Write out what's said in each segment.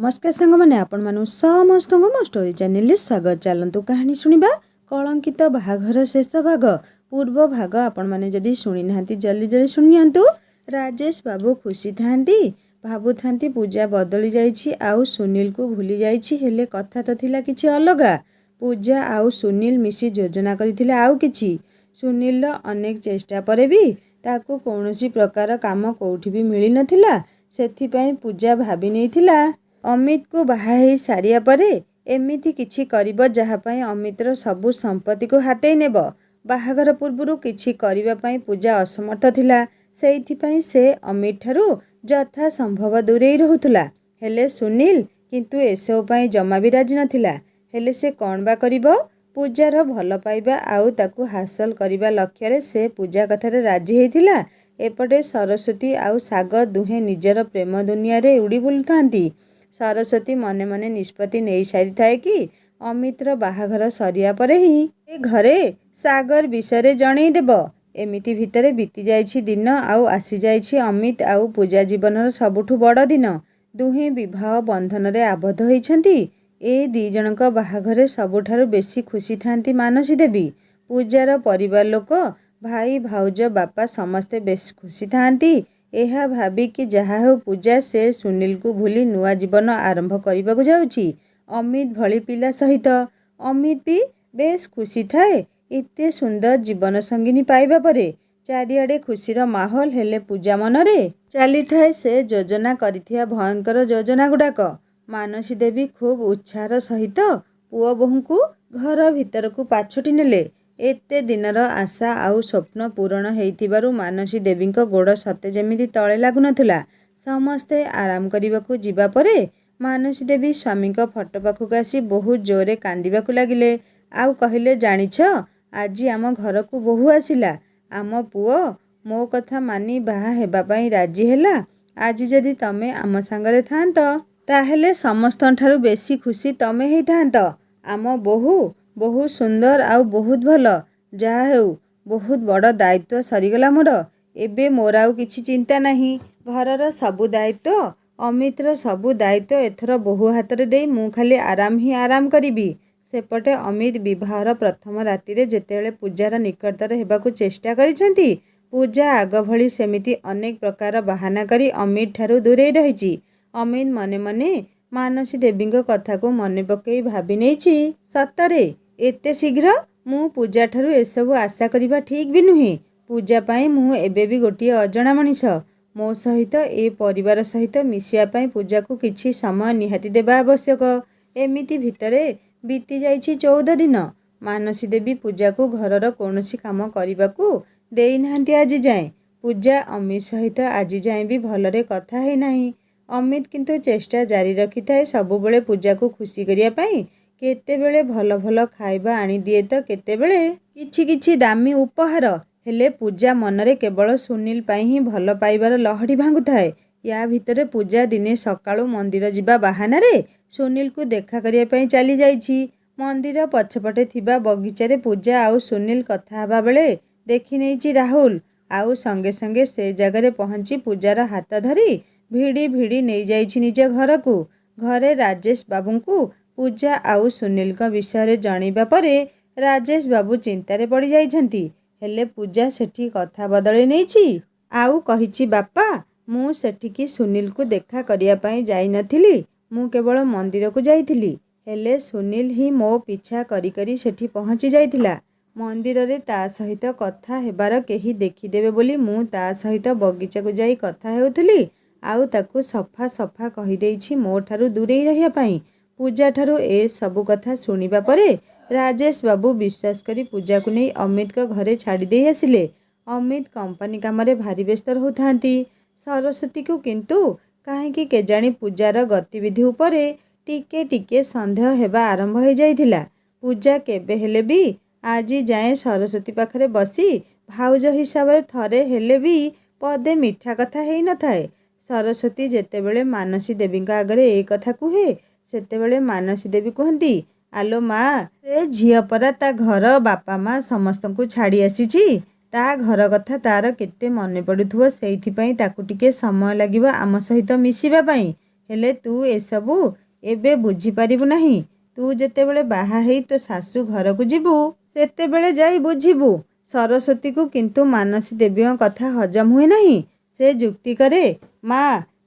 नमस्कार सांग मैंने आपण मानु समस्त मो स्टोरी चैनल स्वागत। चलतु कहानी शुणा कलंकित बाहाघर शेष भाग। पूर्व भाग आपण मैंने जदि शुणी ना जल्दी जल्दी शुणु। राजेश बाबू खुशी था भावु था पूजा बदली जाइछि आउ सुनील को भूली जाइछि। हेले कथा तो थिला किछि अलगा। पूजा आउ सुनील मिसी योजना करथिले आउ किछि। सुनील अनेक चेष्टा परे भी ताकू कौनसी प्रकार काम कोठी भी मिली नथिला। सेथिपाई पूजा भाभी नैथिला अमित को बाहा सारिया परे एमिति किछि करिब जहापाई अमितर सबु संपत्ति को हातेई नेब। बाहाघर पूर्वरु किछि करिबा पाई पूजा असमर्थ थिला। सेइथिपाई से अमित ठारू यथा संभव दूरेई रहुथुला। हेले सुनील किंतु एसबु पाई जमा भी राजी नथिला। हेले से कौन बा करिब। पूजार भल पाइबा आउ ताकू हासिल करिबा लक्ष्य से पूजा कथारे राजी हेइथिला। एपटे सरस्वती आउ सागर दुहे निजर प्रेम दुनिया रे उड़ी बुलुथांती। सरस्वती मने मने निष्पत्ति नहीं सारी थाए कि अमितर बाहाघर सरिया परे ही ए घरे सागर विषय जणई देब। एमिति भितरे बीती जाइछि दिन आउ आसी जाइछि अमित आउ पूजा जीवनर सबुठु बड़ दिन। दुहे विवाह बंधन रे आबद्ध होइछंती। ए दी जनक बाहाघरे सबुठारु बेसी खुशी थांती मानसी देवी। पूजार परिवार लोक भाई भाउज बापा समस्ते बेस खुशी थांती। एहा भाबी कि जहा हो पूजा से सुनील को भूली नुआ जीवन आरंभ करने जाउछि अमित भली पिला सहित। अमित भी बेस खुशी थाए एते सुंदर जीवन संगिनी पाइबा परे। चारिआडे खुशीर माहौल। हेले पूजा मनरे चली थाए से योजना करिथिया भयंकर योजना गुडाक। मानसी देवी खूब उत्साह सहित पुओ बोहू को घर भीतर को पाछोटी नेले। एते दिनर आशा आउ स्वप्न पूरण हेइथिबारु मानसी देवी गोड़ सते जेमिति तले लागुनथुला। समस्ते आराम करने जिबा परे मानसी देवी स्वामी फटो पाखक आसी बहुत जोरे कांदिबाकु लागिले। आउ कहिले जानिछ आजी आम घर को बहु आसिला। आम पुओ मो कथा मानी बाहा हेबा पई राजी हेला। आजी जदि तमे आम सांगरे थांत ताहेले समस्तन ठारू बेसी खुशी तमे हेइथांत। आम बहु बहुत सुंदर आउ बहुत भल। जहा हेउ बहुत बड़ दायित्व सरीगला मोर। एबे मोर आउ किछि चिंता नहीं। घरर सबु दायित्व अमितर सबु दायित्व एथर बहु हाथ रे देई मु खाली आराम ही आराम करिबी। सेपटे अमित विवाहर प्रथम राति रे जेतेबेले पूजार निकटतर हेबाकु चेष्टा करिसेंती पूजा आग भली सेमिति अनेक प्रकार बहाना करी अमित ठारू दूरे रहिछि। अमित मने मने मानसी देवी कथा को मने पकई भाभी नैछि सतरे एते शीघ्र मु पूजा ठारू एसबु आशा करिबा ठीक भी नुहे। पूजा पाई मु एबे भी गोटिए अजणा मनीष। मो सहित ए परिवार सहित मिसिया पाई पूजा को किछि समय निहाती देबा आवश्यक। एमिति भितरे बीती जाइछि 14 दिन। मानसी देवी पूजा को घरर कौनसी काम करिबाकू देई नाहंती आजी जाए। पूजा अमित सहित आजी जाए भी भलरे कथा है नाही। अमित किंतु चेष्टा जारी रखी थाए सबुबेले पूजा को खुशी करिया पाई। केतेबेले भल भल खाइबा आनी दिए तो केतेबेले किछि किछि दामी उपहार। हेले पूजा मनरे केवल सुनील पाई ही भल पाइबार लहड़ी भांगु थाए। या भितरे पूजा दिने सकाळु मंदिर जिबा बहाना रे सुनील को देखा करिया पाई चली जाइछि। मंदिर पछपटे थिबा बगीचा रे पूजा आउ सुनील कथा हबा बेले देखि नैछि राहुल। आउ संगे संगे से जगह पहुंची पूजार हाथ धरी भिड़ी भिड़ी नहीं जाइछि निज घर को। घरे राजेश बाबू को पूजा आउ सुनील का विषय जणैबा परे राजेश बाबू चिंतारे पड़ी जाइछंती। हेले पूजा सेठी कथा बदली नैछि आउ कहिछि बापा मु सेठिकी सुनील को देखा करिया पाई जाई नथिली। मु केवल मंदिर को जाइथिली। हेले सुनील ही मो पीछा करी करी सेठी पहुंची जाइथिला। मंदिर रे ता सहित कथा हेबार केही देखिदेबे बोली मु ता सहित बगीचा को जाई कथा हेउथिली। आउ ताकू सफा सफा कहि देइछि मो ठारू दूरेई रहिया पाई। पूजा ठारू ए सबु कथा सुनिबा परे राजेश बाबू विश्वास करी पूजा को नहीं अमित का घरे छाड़ी दे आसिले। अमित कंपनी काम रे भारी व्यस्त रहउथांती। सरस्वती को किंतु काहेकि केजाणी पूजार गतिविधि उपरे टिके टिके संदेह हेबा आरंभ हो जाइथिला। पूजा केबे हेले भी आजी जाए सरस्वती पाखरे बसी भाउज हिसाब रे थरे हेले भी पदे मिठा कथा हेई न थाए। सरस्वती जेतेबेले मानसी देवी आगरे ए कथा कुहे सेतेबेले मानसी देवी कहती आलो माँ से झियो परा ता घर बापा माँ समस्त को छाड़ी आसीछि। ता घर कथा तार केते मने पड़ुथुव सेइथिपई ताकू टिके समय लागिबा आम सहित मिसिबा पई। ହେଲେ ତୁ ଏସବୁ ଏବେ ବୁଝିପାରିବୁ ନାହିଁ। ତୁ ଯେତେବେଳେ ବାହା ହେଇ ତୋ ଶାଶୁ ଘରକୁ ଯିବୁ ସେତେବେଳେ ଯାଇ ବୁଝିବୁ। ସରସ୍ୱତୀକୁ କିନ୍ତୁ ମାନସୀ ଦେବୀଙ୍କ କଥା ହଜମ ହୁଏ ନାହିଁ। ସେ ଯୁକ୍ତି କରେ, ମା,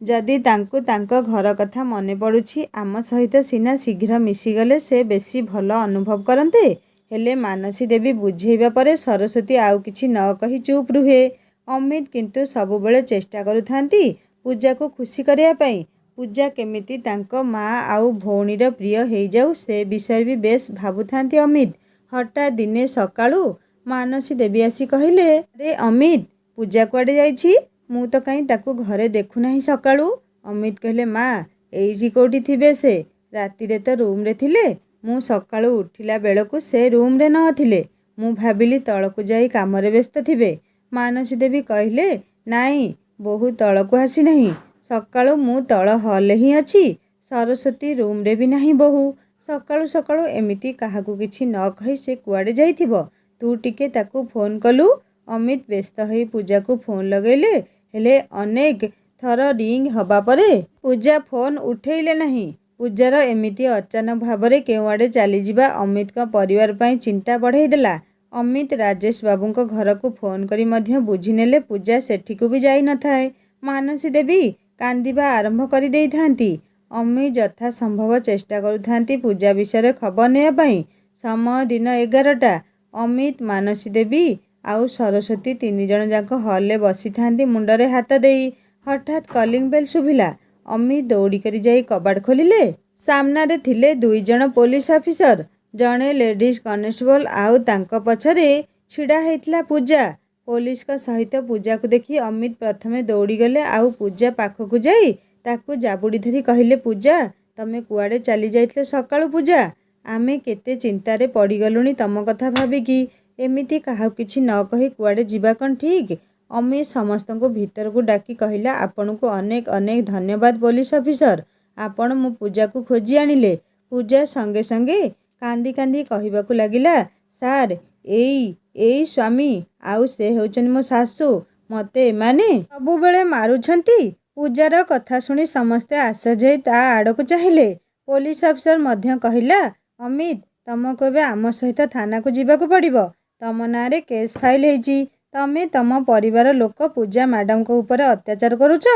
ଯଦି ତାଙ୍କୁ ତାଙ୍କ ଘର କଥା ମନେ ପଡ଼ୁଛି ଆମ ସହିତ ସିନା ଶୀଘ୍ର ମିଶିଗଲେ ସେ ବେଶୀ ଭଲ ଅନୁଭବ କରନ୍ତେ। ହେଲେ ମାନସୀ ଦେବୀ ବୁଝେଇବା ପରେ ସରସ୍ୱତୀ ଆଉ କିଛି ନ କହି ଚୁପ୍ ରୁହେ। ଅମିତ କିନ୍ତୁ ସବୁବେଳେ ଚେଷ୍ଟା କରୁଥାନ୍ତି ପୂଜାକୁ ଖୁସି କରିବା ପାଇଁ। ପୂଜା କେମିତି ତାଙ୍କ ମା ଆଉ ଭଉଣୀର ପ୍ରିୟ ହେଇଯାଉ ସେ ବିଷୟରେ ବି ବେଶ୍ ଭାବୁଥାନ୍ତି ଅମିତ। ହଠାତ୍ ଦିନେ ସକାଳୁ ମାନସୀ ଦେବୀ ଆସି କହିଲେ, ଆରେ ଅମିତ, ପୂଜା କୁଆଡ଼େ ଯାଇଛି? ମୁଁ ତ କାହିଁ ତାକୁ ଘରେ ଦେଖୁନାହିଁ ସକାଳୁ। ଅମିତ କହିଲେ, ମା, ଏଇଠି କେଉଁଠି ଥିବେ ସେ। ରାତିରେ ତ ରୁମ୍ରେ ଥିଲେ। ମୁଁ ସକାଳୁ ଉଠିଲା ବେଳକୁ ସେ ରୁମ୍ରେ ନଥିଲେ। ମୁଁ ଭାବିଲି ତଳକୁ ଯାଇ କାମରେ ବ୍ୟସ୍ତ ଥିବେ। ମାନସୀ ଦେବୀ କହିଲେ, ନାଇଁ, ବୋହୂ ତଳକୁ ଆସିନାହିଁ। ସକାଳୁ ମୁଁ ତଳ ହଲ୍ରେ ହିଁ ଅଛି। ସରସ୍ୱତୀ ରୁମ୍ରେ ବି ନାହିଁ ବୋହୂ। ସକାଳୁ ସକାଳୁ ଏମିତି କାହାକୁ କିଛି ନ କହି ସେ କୁଆଡ଼େ ଯାଇଥିବ? ତୁ ଟିକେ ତାକୁ ଫୋନ୍ କଲୁ। ଅମିତ ବ୍ୟସ୍ତ ହୋଇ ପୂଜାକୁ ଫୋନ୍ ଲଗାଇଲେ। ହେଲେ ଅନେକ ଥର ରିଙ୍ଗ ହେବା ପରେ ପୂଜା ଫୋନ୍ ଉଠେଇଲେ ନାହିଁ। ପୂଜାର ଏମିତି ଅଚାନକ ଭାବରେ କେଉଁଆଡ଼େ ଚାଲିଯିବା ଅମିତଙ୍କ ପରିବାର ପାଇଁ ଚିନ୍ତା ବଢ଼େଇ ଦେଲା। ଅମିତ ରାଜେଶ ବାବୁଙ୍କ ଘରକୁ ଫୋନ୍ କରି ମଧ୍ୟ ବୁଝିନେଲେ ପୂଜା ସେଠିକୁ ବି ଯାଇନଥାଏ। ମାନସୀ ଦେବୀ କାନ୍ଦିବା ଆରମ୍ଭ କରିଦେଇଥାନ୍ତି। ଅମିତ ଯଥାସମ୍ଭବ ଚେଷ୍ଟା କରୁଥାନ୍ତି ପୂଜା ବିଷୟରେ ଖବର ନେବା ପାଇଁ। ସମୟ ଦିନ 11ଟା। ଅମିତ, ମାନସୀ ଦେବୀ ଆଉ ସରସ୍ୱତୀ ତିନିଜଣ ଯାକ ହଲ୍ରେ ବସିଥାନ୍ତି ମୁଣ୍ଡରେ ହାତ ଦେଇ। ହଠାତ୍ କଲିଂ ବେଲ୍ ଶୁଭିଲା। ଅମିତ ଦୌଡ଼ି କରି ଯାଇ କବାଟ ଖୋଲିଲେ। ସାମ୍ନାରେ ଥିଲେ ଦୁଇଜଣ ପୋଲିସ ଅଫିସର। ଜଣେ ଲେଡିଜ୍ କନେଷ୍ଟବଳ ଆଉ ତାଙ୍କ ପଛରେ ଛିଡ଼ା ହେଇଥିଲା ପୂଜା। ପୋଲିସଙ୍କ ସହିତ ପୂଜାକୁ ଦେଖି ଅମିତ ପ୍ରଥମେ ଦୌଡ଼ିଗଲେ ଆଉ ପୂଜା ପାଖକୁ ଯାଇ ତାକୁ ଜାବୁଡ଼ି ଧରି କହିଲେ, ପୂଜା, ତମେ କୁଆଡ଼େ ଚାଲି ଯାଇଥିଲ ସକାଳୁ? ପୂଜା, ଆମେ କେତେ ଚିନ୍ତାରେ ପଡ଼ିଗଲୁଣି ତମ କଥା ଭାବିକି। ଏମିତି କାହାକୁ କିଛି ନ କହି କୁଆଡ଼େ ଯିବା କ'ଣ ଠିକ୍? ଅମିତ ସମସ୍ତଙ୍କୁ ଭିତରକୁ ଡାକି କହିଲା, ଆପଣଙ୍କୁ ଅନେକ ଅନେକ ଧନ୍ୟବାଦ ପୋଲିସ ଅଫିସର। ଆପଣ ମୋ ପୂଜାକୁ ଖୋଜି ଆଣିଲେ। ପୂଜା ସଙ୍ଗେ ସଙ୍ଗେ କାନ୍ଦି କାନ୍ଦି କହିବାକୁ ଲାଗିଲା, ସାର୍, ଏଇ ସ୍ୱାମୀ ଆଉ ସେ ହେଉଛନ୍ତି ମୋ ଶାଶୁ। ମୋତେ ଏମାନେ ସବୁବେଳେ ମାରୁଛନ୍ତି। ପୂଜାର କଥା ଶୁଣି ସମସ୍ତେ ଆଶ୍ଚର୍ଯ୍ୟ ହୋଇ ତା ଆଡ଼କୁ ଚାହିଁଲେ। ପୋଲିସ ଅଫିସର ମଧ୍ୟ କହିଲା, ଅମିତ, ତମକୁ ଏବେ ଆମ ସହିତ ଥାନାକୁ ଯିବାକୁ ପଡ଼ିବ। ତମ ନାଁରେ କେସ୍ ଫାଇଲ୍ ହେଇଛି। ତମେ ତମ ପରିବାର ଲୋକ ପୂଜା ମ୍ୟାଡମଙ୍କ ଉପରେ ଅତ୍ୟାଚାର କରୁଛ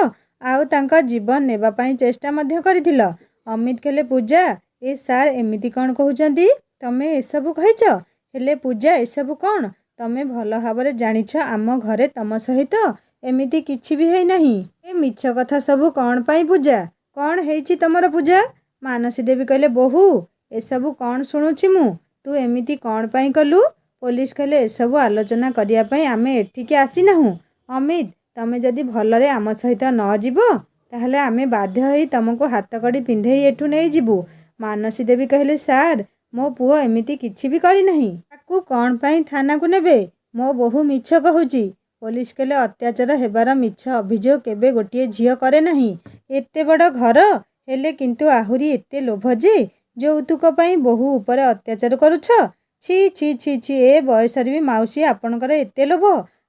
ଆଉ ତାଙ୍କ ଜୀବନ ନେବା ପାଇଁ ଚେଷ୍ଟା ମଧ୍ୟ କରିଥିଲ। ଅମିତ କହିଲେ, ପୂଜା, ଏ ସାର୍ ଏମିତି କ'ଣ କହୁଛନ୍ତି? ତମେ ଏସବୁ କହିଛ? ହେଲେ ପୂଜା, ଏସବୁ କ'ଣ? ତମେ ଭଲ ଭାବରେ ଜାଣିଛ ଆମ ଘରେ ତମ ସହିତ ଏମିତି କିଛି ବି ହେଇନାହିଁ। ଏ ମିଛ କଥା ସବୁ କ'ଣ ପାଇଁ ପୂଜା? କ'ଣ ହେଇଛି ତମର ପୂଜା? ମାନସୀ ଦେବୀ କହିଲେ, ବୋହୂ, ଏସବୁ କ'ଣ ଶୁଣୁଛି ମୁଁ? ତୁ ଏମିତି କ'ଣ ପାଇଁ କଲୁ? ପୋଲିସ କହିଲେ, ଏସବୁ ଆଲୋଚନା କରିବା ପାଇଁ ଆମେ ଏଠିକି ଆସିନାହୁଁ। ଅମିତ, ତମେ ଯଦି ଭଲରେ ଆମ ସହିତ ନ ଯିବ ତାହେଲେ ଆମେ ବାଧ୍ୟ ହୋଇ ତମକୁ ହାତକଡ଼ି ପିନ୍ଧେଇ ଏଠୁ ନେଇଯିବୁ। ମାନସୀ ଦେବୀ କହିଲେ, ସାର୍, ମୋ ପୁଅ ଏମିତି କିଛି ବି କରିନାହିଁ। ତାକୁ କ'ଣ ପାଇଁ ଥାନାକୁ ନେବେ? ମୋ ବୋହୂ ମିଛ କହୁଛି। ପୋଲିସ କହିଲେ, ଅତ୍ୟାଚାର ହେବାର ମିଛ ଅଭିଯୋଗ କେବେ ଗୋଟିଏ ଝିଅ କରେ ନାହିଁ। ଏତେ ବଡ଼ ଘର ହେଲେ କିନ୍ତୁ ଆହୁରି ଏତେ ଲୋଭ ଯେ ଯୌତୁକ ପାଇଁ ବୋହୂ ଉପରେ ଅତ୍ୟାଚାର କରୁଛ। ଛି ଛି ଛି ଛି, ଏ ବୟସରେ ବି ମାଉସୀ ଆପଣଙ୍କର ଏତେ ଲୋଭ?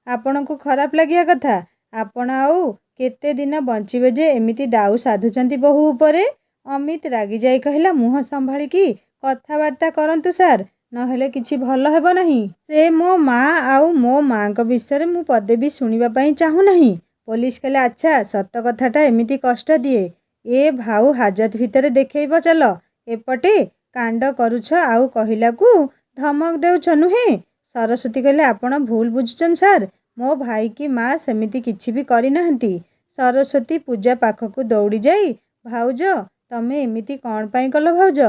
ଆପଣଙ୍କୁ ଖରାପ ଲାଗିବା କଥା। ଆପଣ ଆଉ କେତେ ଦିନ ବଞ୍ଚିବେ ଯେ ଏମିତି ଦାଉ ସାଧୁଛନ୍ତି ବୋହୂ ଉପରେ? ଅମିତ ରାଗିଯାଇ କହିଲା, ମୁହଁ ସମ୍ଭାଳିକି କଥାବାର୍ତ୍ତା କରନ୍ତୁ ସାର୍, ନହେଲେ କିଛି ଭଲ ହେବ ନାହିଁ। ସେ ମୋ ମା ଆଉ ମୋ ମାଙ୍କ ବିଷୟରେ ମୁଁ ପଦେ ବି ଶୁଣିବା ପାଇଁ ଚାହୁଁନାହିଁ। ପୋଲିସ କହିଲେ, ଆଚ୍ଛା, ସତ କଥାଟା ଏମିତି କଷ୍ଟ ଦିଏ? ଏ ଭାଉ ହାଜତ ଭିତରେ ଦେଖେଇବ ଚାଲ। ଏପଟେ କାଣ୍ଡ କରୁଛ ଆଉ କହିଲାକୁ ଧମକ ଦେଉଛ, ନୁହେଁ? ସରସ୍ୱତୀ କହିଲେ, ଆପଣ ଭୁଲ ବୁଝୁଛନ୍ତି ସାର୍। ମୋ ଭାଇ କି ମା ସେମିତି କିଛି ବି କରିନାହାନ୍ତି। ସରସ୍ୱତୀ ପୂଜା ପାଖକୁ ଦୌଡ଼ି ଯାଇ, ଭାଉଜ, ତମେ ଏମିତି କ'ଣ ପାଇଁ କଲ ଭାଉଜ?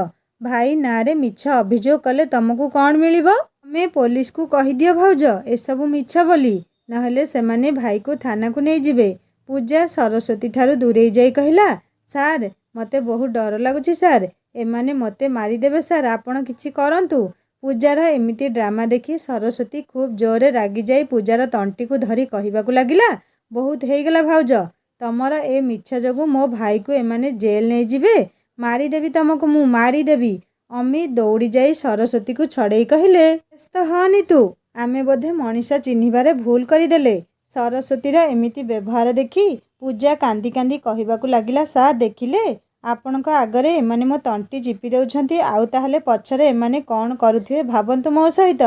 ଭାଇ ନାଁରେ ମିଛ ଅଭିଯୋଗ କଲେ ତମକୁ କ'ଣ ମିଳିବ? ତମେ ପୋଲିସକୁ କହିଦିଅ ଭାଉଜ ଏସବୁ ମିଛ ବୋଲି, ନହେଲେ ସେମାନେ ଭାଇକୁ ଥାନାକୁ ନେଇଯିବେ। ପୂଜା ସରସ୍ୱତୀ ଠାରୁ ଦୂରେଇ ଯାଇ କହିଲା, ସାର୍, ମୋତେ ବହୁତ ଡର ଲାଗୁଛି ସାର୍। ଏମାନେ ମୋତେ ମାରିଦେବେ ସାର୍, ଆପଣ କିଛି କରନ୍ତୁ। ପୂଜାର ଏମିତି ଡ୍ରାମା ଦେଖି ସରସ୍ୱତୀ ଖୁବ୍ ଜୋରରେ ରାଗିଯାଇ ପୂଜାର ତଣ୍ଟିକୁ ଧରି କହିବାକୁ ଲାଗିଲା, ବହୁତ ହେଇଗଲା ଭାଉଜ। ତମର ଏ ମିଛ ଯୋଗୁଁ ମୋ ଭାଇକୁ ଏମାନେ ଜେଲ୍ ନେଇଯିବେ। ମାରିଦେବି ତମକୁ, ମୁଁ ମାରିଦେବି। ଅମିତ ଦୌଡ଼ି ଯାଇ ସରସ୍ୱତୀକୁ ଛଡ଼େଇ କହିଲେ, ବ୍ୟସ୍ତ ହନି ତୁ। ଆମେ ବୋଧେ ମଣିଷ ଚିହ୍ନିବାରେ ଭୁଲ କରିଦେଲେ। ସରସ୍ୱତୀର ଏମିତି ବ୍ୟବହାର ଦେଖି ପୂଜା କାନ୍ଦି କାନ୍ଦି କହିବାକୁ ଲାଗିଲା, ସାର୍, ଦେଖିଲେ, ଆପଣଙ୍କ ଆଗରେ ଏମାନେ ମୋ ତଣ୍ଟି ଚିପି ଦେଉଛନ୍ତି, ଆଉ ତାହେଲେ ପଛରେ ଏମାନେ କ'ଣ କରୁଥିବେ ଭାବନ୍ତୁ ମୋ ସହିତ।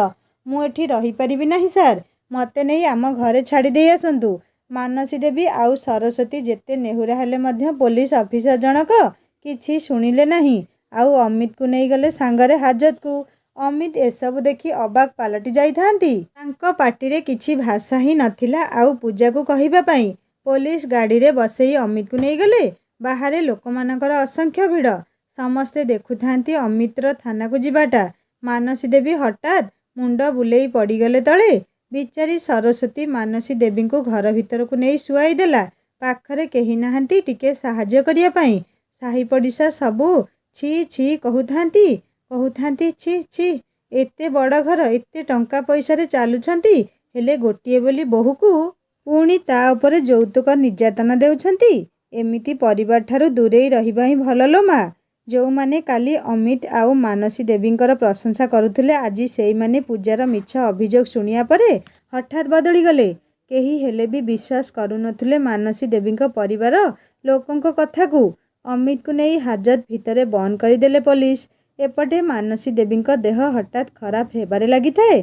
ମୁଁ ଏଠି ରହିପାରିବି ନାହିଁ ସାର୍, ମୋତେ ନେଇ ଆମ ଘରେ ଛାଡ଼ି ଦେଇ ଆସନ୍ତୁ। ମାନସୀ ଦେବୀ ଆଉ ସରସ୍ୱତୀ ଯେତେ ନେହୁରା ହେଲେ ମଧ୍ୟ ପୋଲିସ ଅଫିସର ଜଣକ କିଛି ଶୁଣିଲେ ନାହିଁ, ଆଉ ଅମିତକୁ ନେଇଗଲେ ସାଙ୍ଗରେ ହାଜତକୁ। ଅମିତ ଏସବୁ ଦେଖି ଅବାକ୍ ପାଲଟି ଯାଇଥାନ୍ତି। ତାଙ୍କ ପାଟିରେ କିଛି ଭାଷା ହିଁ ନଥିଲା ଆଉ ପୂଜାକୁ କହିବା ପାଇଁ। ପୋଲିସ ଗାଡ଼ିରେ ବସେଇ ଅମିତକୁ ନେଇଗଲେ। ବାହାରେ ଲୋକମାନଙ୍କର ଅସଂଖ୍ୟ ଭିଡ଼। ସମସ୍ତେ ଦେଖୁଥାନ୍ତି ଅମିତର ଥାନାକୁ ଯିବାଟା। ମାନସୀ ଦେବୀ ହଠାତ୍ ମୁଣ୍ଡ ବୁଲେଇ ପଡ଼ିଗଲେ ତଳେ। ବିଚାରୀ ସରସ୍ୱତୀ ମାନସୀ ଦେବୀଙ୍କୁ ଘର ଭିତରକୁ ନେଇ ଶୁଆଇ ଦେଲା। ପାଖରେ କେହି ନାହାନ୍ତି ଟିକେ ସାହାଯ୍ୟ କରିବା ପାଇଁ। ସାହି ପଡ଼ିଶା ସବୁ ଛି ଛି କହୁଥାନ୍ତି ଛି ଛି, ଏତେ ବଡ଼ ଘର, ଏତେ ଟଙ୍କା ପଇସାରେ ଚାଲୁଛନ୍ତି, ହେଲେ ଗୋଟିଏ ବୋଲି ବୋହୂକୁ ପୁଣି ତା ଉପରେ ଯୌତୁକ ନିର୍ଯାତନା ଦେଉଛନ୍ତି। ଏମିତି ପରିବାରଠାରୁ ଦୂରେଇ ରହିବା ହିଁ ଭଲ ଲୋ ମା। ଯେଉଁମାନେ କାଲି ଅମିତ ଆଉ ମାନସୀ ଦେବୀଙ୍କର ପ୍ରଶଂସା କରୁଥିଲେ, ଆଜି ସେଇମାନେ ପୂଜାର ମିଛ ଅଭିଯୋଗ ଶୁଣିବା ପରେ ହଠାତ୍ ବଦଳିଗଲେ। କେହି ହେଲେ ବି ବିଶ୍ୱାସ କରୁନଥିଲେ ମାନସୀ ଦେବୀଙ୍କ ପରିବାର ଲୋକଙ୍କ କଥାକୁ। ଅମିତକୁ ନେଇ ହାଜତ ଭିତରେ ବନ୍ଦ କରିଦେଲେ ପୋଲିସ। ଏପଟେ ମାନସୀ ଦେବୀଙ୍କ ଦେହ ହଠାତ୍ ଖରାପ ହେବାରେ ଲାଗିଥାଏ।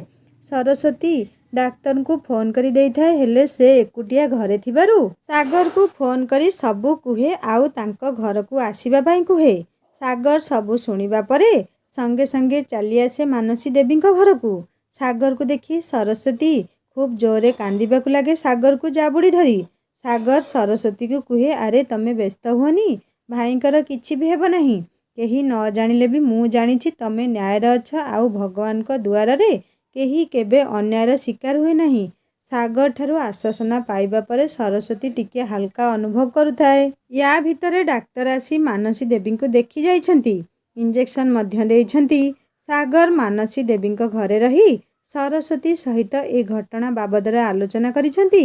ସରସ୍ୱତୀ ଡାକ୍ତରଙ୍କୁ ଫୋନ୍ କରି ଦେଇଥାଏ, ହେଲେ ସେ ଏକୁଟିଆ ଘରେ ଥିବାରୁ ସାଗରକୁ ଫୋନ୍ କରି ସବୁ କୁହେ ଆଉ ତାଙ୍କ ଘରକୁ ଆସିବା ପାଇଁ କୁହେ। ସାଗର ସବୁ ଶୁଣିବା ପରେ ସଙ୍ଗେ ସଙ୍ଗେ ଚାଲି ଆସେ ମାନସୀ ଦେବୀଙ୍କ ଘରକୁ। ସାଗରକୁ ଦେଖି ସରସ୍ୱତୀ ଖୁବ୍ ଜୋରରେ କାନ୍ଦିବାକୁ ଲାଗେ ସାଗରକୁ ଜାବୁଡ଼ି ଧରି। ସାଗର ସରସ୍ୱତୀକୁ କୁହେ, ଆରେ ତମେ ବ୍ୟସ୍ତ ହୁଅନି, ଭାଇଙ୍କର କିଛି ବି ହେବ ନାହିଁ। କେହି ନ ଜାଣିଲେ ବି ମୁଁ ଜାଣିଛି ତମେ ନ୍ୟାୟରେ ଅଛ, ଆଉ ଭଗବାନଙ୍କ ଦୁଆରରେ କେହି କେବେ ଅନ୍ୟାୟର ଶିକାର ହୁଏ ନାହିଁ। ସାଗରଠାରୁ ଆଶ୍ୱାସନା ପାଇବା ପରେ ସରସ୍ୱତୀ ଟିକେ ହାଲକା ଅନୁଭବ କରୁଥାଏ। ୟା ଭିତରେ ଡାକ୍ତର ଆସି ମାନସୀ ଦେବୀଙ୍କୁ ଦେଖି ଯାଇଛନ୍ତି, ଇଞ୍ଜେକ୍ସନ ମଧ୍ୟ ଦେଇଛନ୍ତି। ସାଗର ମାନସୀ ଦେବୀଙ୍କ ଘରେ ରହି ସରସ୍ୱତୀ ସହିତ ଏ ଘଟଣା ବାବଦରେ ଆଲୋଚନା କରିଛନ୍ତି।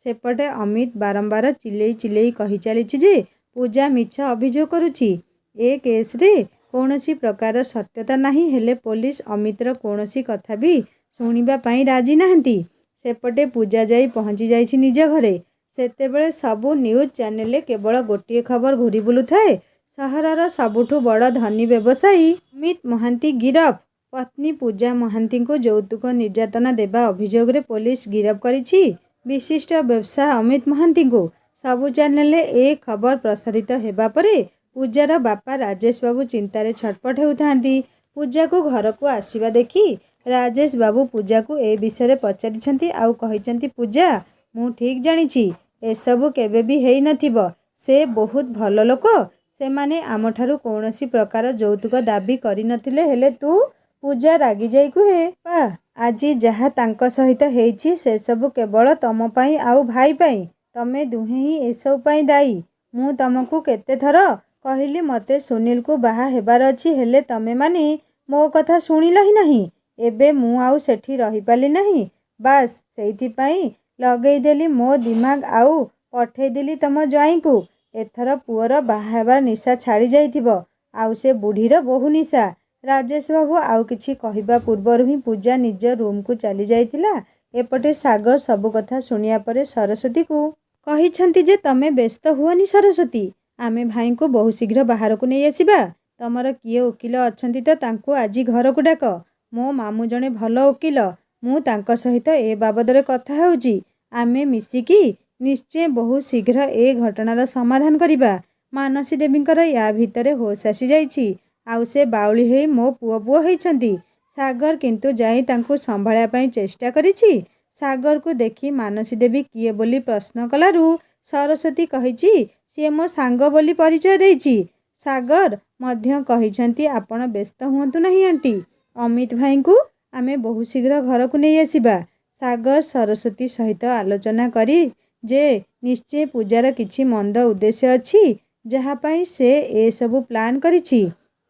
ସେପଟେ ଅମିତ ବାରମ୍ବାର ଚିଲେଇ କହି ଚାଲିଛି ଯେ ପୂଜା ମିଛ ଅଭିଯୋଗ କରୁଛି। ଏ କେସ୍ରେ କୌଣସି ପ୍ରକାର ସତ୍ୟତା ନାହିଁ, ହେଲେ ପୋଲିସ ଅମିତର କୌଣସି କଥା ବି ଶୁଣିବା ପାଇଁ ରାଜି ନାହାନ୍ତି। ସେପଟେ ପୂଜା ଯାଇ ପହଞ୍ଚି ଯାଇଛି ନିଜ ଘରେ। ସେତେବେଳେ ସବୁ ନ୍ୟୁଜ୍ ଚ୍ୟାନେଲରେ କେବଳ ଗୋଟିଏ ଖବର ଘୁରି ବୁଲୁଥାଏ, ସହରର ସବୁଠୁ ବଡ଼ ଧନୀ ବ୍ୟବସାୟୀ ଅମିତ ମହାନ୍ତି ଗିରଫ। ପତ୍ନୀ ପୂଜା ମହାନ୍ତିଙ୍କୁ ଯୌତୁକ ନିର୍ଯାତନା ଦେବା ଅଭିଯୋଗରେ ପୋଲିସ ଗିରଫ କରିଛି ବିଶିଷ୍ଟ ବ୍ୟବସାୟୀ ଅମିତ ମହାନ୍ତିଙ୍କୁ। ସବୁ ଚ୍ୟାନେଲରେ ଏ ଖବର ପ୍ରସାରିତ ହେବା ପରେ ପୂଜାର ବାପା ରାଜେଶ ବାବୁ ଚିନ୍ତାରେ ଛଟପଟ ହେଉଥାନ୍ତି। ପୂଜାକୁ ଘରକୁ ଆସିବା ଦେଖି ରାଜେଶ ବାବୁ ପୂଜାକୁ ଏ ବିଷୟରେ ପଚାରିଛନ୍ତି ଆଉ କହିଛନ୍ତି, ପୂଜା, ମୁଁ ଠିକ୍ ଜାଣିଛି ଏସବୁ କେବେ ବି ହେଇନଥିବ। ସେ ବହୁତ ଭଲ ଲୋକ, ସେମାନେ ଆମଠାରୁ କୌଣସି ପ୍ରକାର ଯୌତୁକ ଦାବୀ କରିନଥିଲେ। ହେଲେ ତୁ? ପୂଜା ରାଗିଯାଇ କୁହେ, ବାପା, ଆଜି ଯାହା ତାଙ୍କ ସହିତ ହେଇଛି ସେସବୁ କେବଳ ତମ ପାଇଁ ଆଉ ଭାଇ ପାଇଁ। ତମେ ଦୁହେଁ ହିଁ ଏସବୁ ପାଇଁ ଦାୟୀ। ମୁଁ ତମକୁ କେତେଥର କହିଲି ମୋତେ ସୁନୀଲକୁ ବାହା ହେବାର ଅଛି, ହେଲେ ତମେମାନେ ମୋ କଥା ଶୁଣିଲ ହିଁ ନାହିଁ। ଏବେ ମୁଁ ଆଉ ସେଠି ରହିପାରିଲି ନାହିଁ, ବାସ୍ ସେଇଥିପାଇଁ ଲଗେଇଦେଲି ମୋ ଦିମାଗ ଆଉ ପଠେଇଦେଲି ତମ ଜ୍ୱାଇଁଙ୍କୁ। ଏଥର ପୁଅର ବାହା ହେବାର ନିଶା ଛାଡ଼ି ଯାଇଥିବ, ଆଉ ସେ ବୁଢ଼ୀର ବୋହୂ ନିଶା। ରାଜେଶ ବାବୁ ଆଉ କିଛି କହିବା ପୂର୍ବରୁ ହିଁ ପୂଜା ନିଜ ରୁମ୍କୁ ଚାଲି ଯାଇଥିଲା। ଏପଟେ ସାଗର ସବୁ କଥା ଶୁଣିବା ପରେ ସରସ୍ୱତୀକୁ କହିଛନ୍ତି ଯେ ତମେ ବ୍ୟସ୍ତ ହୁଅନି ସରସ୍ୱତୀ, ଆମେ ଭାଇଙ୍କୁ ବହୁ ଶୀଘ୍ର ବାହାରକୁ ନେଇ ଆସିବା। ତମର କିଏ ଓକିଲ ଅଛନ୍ତି ତ ତାଙ୍କୁ ଆଜି ଘରକୁ ଡାକ। ମୋ ମାମୁଁ ଜଣେ ଭଲ ଓକିଲ, ମୁଁ ତାଙ୍କ ସହିତ ଏ ବାବଦରେ କଥା ହେଉଛି। ଆମେ ମିଶିକି ନିଶ୍ଚୟ ବହୁ ଶୀଘ୍ର ଏ ଘଟଣାର ସମାଧାନ କରିବା। ମାନସୀ ଦେବୀଙ୍କର ୟା ଭିତରେ ହୋସ୍ ଆସିଯାଇଛି, ଆଉ ସେ ବାଉଳି ହେଇ ମୋ ପୁଅ ହେଇଛନ୍ତି। ସାଗର କିନ୍ତୁ ଯାଇ ତାଙ୍କୁ ସମ୍ଭାଳିବା ପାଇଁ ଚେଷ୍ଟା କରିଛି। ସାଗରକୁ ଦେଖି ମାନସୀ ଦେବୀ କିଏ ବୋଲି ପ୍ରଶ୍ନ କଲାରୁ ସରସ୍ୱତୀ କହିଛି, ସିଏ ମୋ ସାଙ୍ଗ ବୋଲି ପରିଚୟ ଦେଇଛି। ସାଗର ମଧ୍ୟ କହିଛନ୍ତି, ଆପଣ ବ୍ୟସ୍ତ ହୁଅନ୍ତୁ ନାହିଁ ଆଣ୍ଟି, ଅମିତ ଭାଇଙ୍କୁ ଆମେ ବହୁ ଶୀଘ୍ର ଘରକୁ ନେଇ ଆସିବା। ସାଗର ସରସ୍ୱତୀ ସହିତ ଆଲୋଚନା କରି ଯେ ନିଶ୍ଚୟ ପୂଜାର କିଛି ମନ୍ଦ ଉଦ୍ଦେଶ୍ୟ ଅଛି, ଯାହା ପାଇଁ ସେ ଏସବୁ ପ୍ଲାନ୍ କରିଛି,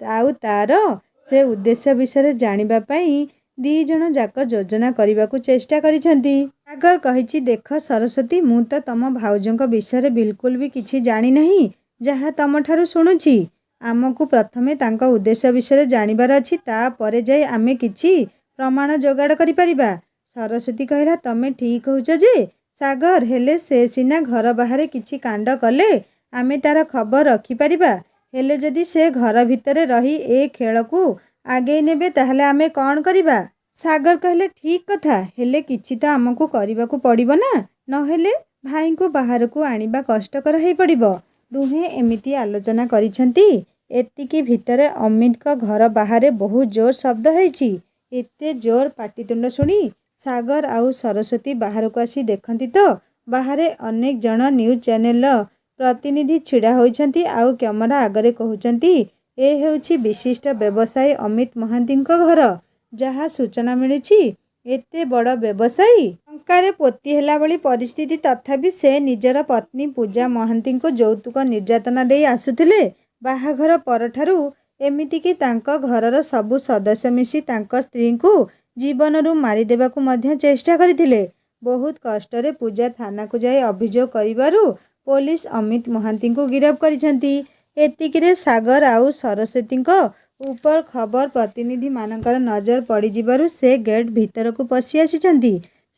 ଆଉ ତାର ସେ ଉଦ୍ଦେଶ୍ୟ ବିଷୟରେ ଜାଣିବା ପାଇଁ ଦି' ଜଣ ଯାକ ଯୋଜନା କରିବାକୁ ଚେଷ୍ଟା କରିଛନ୍ତି। ସାଗର କହିଛି, ଦେଖ ସରସ୍ୱତୀ, ମୁଁ ତ ତମ ଭାଉଜଙ୍କ ବିଷୟରେ ବିଲକୁଲ ବି କିଛି ଜାଣିନାହିଁ। ଯାହା ତମଠାରୁ ଶୁଣୁଛି, ଆମକୁ ପ୍ରଥମେ ତାଙ୍କ ଉଦ୍ଦେଶ୍ୟ ବିଷୟରେ ଜାଣିବାର ଅଛି, ତାପରେ ଯାଇ ଆମେ କିଛି ପ୍ରମାଣ ଯୋଗାଡ଼ କରିପାରିବା। ସରସ୍ୱତୀ କହିଲା, ତମେ ଠିକ୍ କହୁଛ ଯେ ସାଗର, ହେଲେ ସେ ସିନା ଘର ବାହାରେ କିଛି କାଣ୍ଡ କଲେ ଆମେ ତାର ଖବର ରଖିପାରିବା, ହେଲେ ଯଦି ସେ ଘର ଭିତରେ ରହି ଏ ଖେଳକୁ ଆଗେଇ ନେବେ ତାହେଲେ ଆମେ କ'ଣ କରିବା? ସାଗର କହିଲେ ଠିକ୍ କଥା, ହେଲେ କିଛି ତ ଆମକୁ କରିବାକୁ ପଡ଼ିବ ନା, ନହେଲେ ଭାଇଙ୍କୁ ବାହାରକୁ ଆଣିବା କଷ୍ଟକର ହୋଇପଡ଼ିବ। ଦୁହେଁ ଏମିତି ଆଲୋଚନା କରିଛନ୍ତି। ଏତିକି ଭିତରେ ଅମିତଙ୍କ ଘର ବାହାରେ ବହୁ ଜୋର ଶବ୍ଦ ହୋଇଛି। ଏତେ ଜୋର ପାଟିତୁଣ୍ଡ ଶୁଣି ସାଗର ଆଉ ସରସ୍ୱତୀ ବାହାରକୁ ଆସି ଦେଖନ୍ତି ତ ବାହାରେ ଅନେକ ଜଣ ନ୍ୟୁଜ୍ ଚ୍ୟାନେଲର ପ୍ରତିନିଧି ଛିଡ଼ା ହୋଇଛନ୍ତି ଆଉ କ୍ୟାମେରା ଆଗରେ କହୁଛନ୍ତି, ଏ ହେଉଛି ବିଶିଷ୍ଟ ବ୍ୟବସାୟୀ ଅମିତ ମହାନ୍ତିଙ୍କ ଘର। ଯାହା ସୂଚନା ମିଳିଛି, ଏତେ ବଡ଼ ବ୍ୟବସାୟୀ ଟଙ୍କାରେ ପୋତି ହେଲା ଭଳି ପରିସ୍ଥିତି, ତଥାପି ସେ ନିଜର ପତ୍ନୀ ପୂଜା ମହାନ୍ତିଙ୍କୁ ଯୌତୁକ ନିର୍ଯାତନା ଦେଇ ଆସୁଥିଲେ ବାହାଘର ପରଠାରୁ। ଏମିତିକି ତାଙ୍କ ଘରର ସବୁ ସଦସ୍ୟ ମିଶି ତାଙ୍କ ସ୍ତ୍ରୀଙ୍କୁ ଜୀବନରୁ ମାରିଦେବାକୁ ମଧ୍ୟ ଚେଷ୍ଟା କରିଥିଲେ। ବହୁତ କଷ୍ଟରେ ପୂଜା ଥାନାକୁ ଯାଇ ଅଭିଯୋଗ କରିବାରୁ ପୋଲିସ ଅମିତ ମହାନ୍ତିଙ୍କୁ ଗିରଫ କରିଛନ୍ତି। ଏତିକିରେ ସାଗର ଆଉ ସରସ୍ୱତୀଙ୍କ ଉପର ଖବର ପ୍ରତିନିଧିମାନଙ୍କର ନଜର ପଡ଼ିଯିବାରୁ ସେ ଗେଟ୍ ଭିତରକୁ ପଶି ଆସିଛନ୍ତି।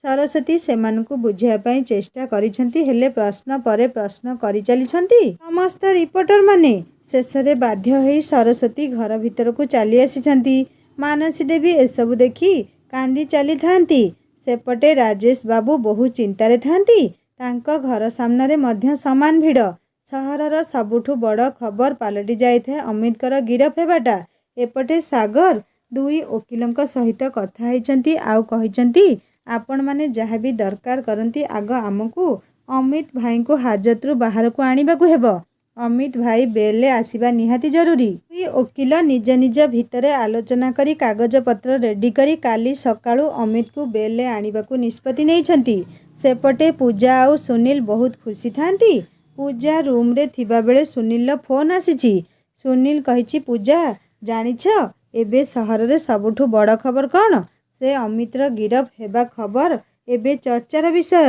ସରସ୍ୱତୀ ସେମାନଙ୍କୁ ବୁଝାଇବା ପାଇଁ ଚେଷ୍ଟା କରିଛନ୍ତି, ହେଲେ ପ୍ରଶ୍ନ ପରେ ପ୍ରଶ୍ନ କରିଚାଲିଛନ୍ତି ସମସ୍ତ ରିପୋର୍ଟରମାନେ। ଶେଷରେ ବାଧ୍ୟ ହୋଇ ସରସ୍ୱତୀ ଘର ଭିତରକୁ ଚାଲି ଆସିଛନ୍ତି। ମାନସୀ ଦେବୀ ଏସବୁ ଦେଖି କାନ୍ଦି ଚାଲିଥାନ୍ତି। ସେପଟେ ରାଜେଶ ବାବୁ ବହୁ ଚିନ୍ତାରେ ଥାନ୍ତି। ତାଙ୍କ ଘର ସାମ୍ନାରେ ମଧ୍ୟ ସମାନ ଭିଡ଼। ସହରର ସବୁଠୁ ବଡ଼ ଖବର ପାଲଟି ଯାଇଥାଏ ଅମିତଙ୍କର ଗିରଫ ହେବାଟା। ଏପଟେ ସାଗର ଦୁଇ ଓକିଲଙ୍କ ସହିତ କଥା ହୋଇଛନ୍ତି ଆଉ କହିଛନ୍ତି, ଆପଣମାନେ ଯାହା ବି ଦରକାର କରନ୍ତି, ଆଗ ଆମକୁ ଅମିତ ଭାଇଙ୍କୁ ହାଜତରୁ ବାହାରକୁ ଆଣିବାକୁ ହେବ। ଅମିତ ଭାଇ ବେଲ୍ରେ ଆସିବା ନିହାତି ଜରୁରୀ। ଦୁଇ ଓକିଲ ନିଜ ନିଜ ଭିତରେ ଆଲୋଚନା କରି କାଗଜପତ୍ର ରେଡି କରି କାଲି ସକାଳୁ ଅମିତକୁ ବେଲ୍ରେ ଆଣିବାକୁ ନିଷ୍ପତ୍ତି ନେଇଛନ୍ତି। ସେପଟେ ପୂଜା ଆଉ ସୁନୀଲ ବହୁତ ଖୁସି ଥାନ୍ତି। ପୂଜା ରୁମ୍ରେ ଥିବାବେଳେ ସୁନୀଲର ଫୋନ୍ ଆସିଛି। ସୁନୀଲ କହିଛି, ପୂଜା ଜାଣିଛ ଏବେ ସହରରେ ସବୁଠୁ ବଡ଼ ଖବର କ'ଣ? ସେ ଅମିତର ଗିରଫ ହେବା ଖବର ଏବେ ଚର୍ଚ୍ଚାର ବିଷୟ।